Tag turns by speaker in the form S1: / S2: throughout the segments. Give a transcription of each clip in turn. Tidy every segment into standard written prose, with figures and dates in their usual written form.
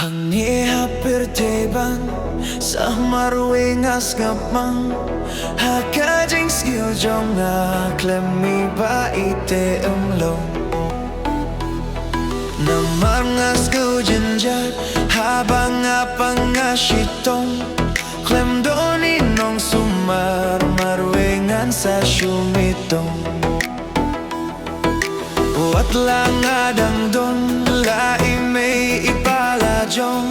S1: Hangi hampir tebang sa maruingas ngapang hakajing skill jong nga klemi ba ite umlong namar nga skill jinjat habang nga pangashitong klem doni nong sumar maruingan sa shumitong buat lang adang don lai may ipalajong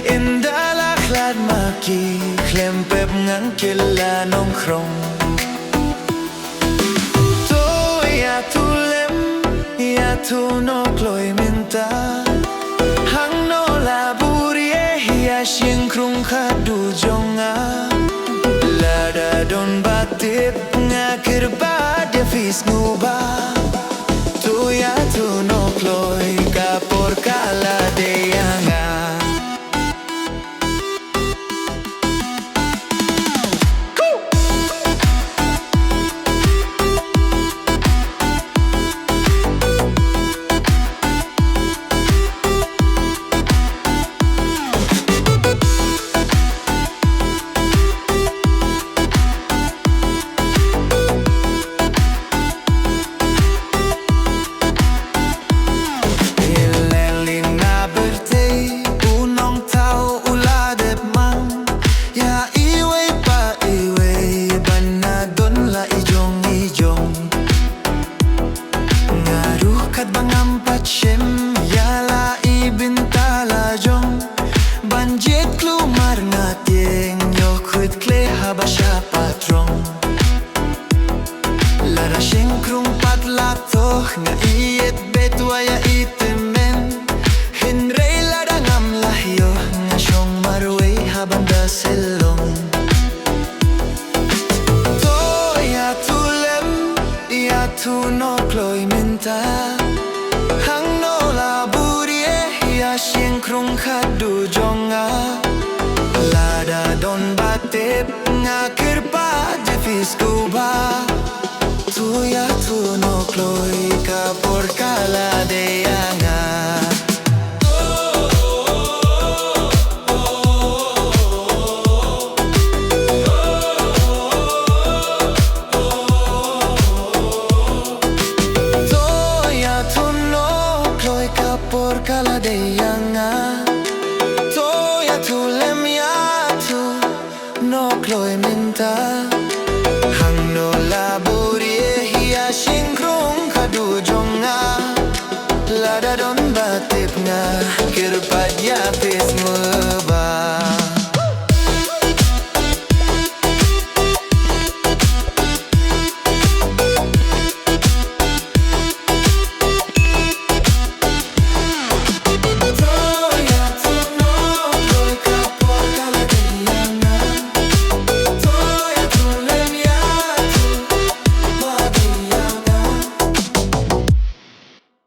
S1: indalaklat maki klempep ngang kilanong krong to ya tulem ya tuno kloy minta hang no laburie ya Shyiengkrung khadu jonga lada don batip nga kirba devis nguba tu ya tuno kloy kapor kala deyanga Basha patrong Lara Shyiengkrung patlatoh nga iet betwaya itemen Hinrei lada ngam lahyo nga syong marway habanda selong To ya tulem ya tuno kloy minta hang no laburie ya Shyiengkrung khadu jonga lada don batip nga kirpa devis kuba tu ya tuno kloy kapor kala deyanga to ya tuno kloy kapor kala deyanga to ya tulem ya tu no kloy minta hang no laburie hiya Shyiengkrung khadu jonga lada don batip nga kirpat ya pis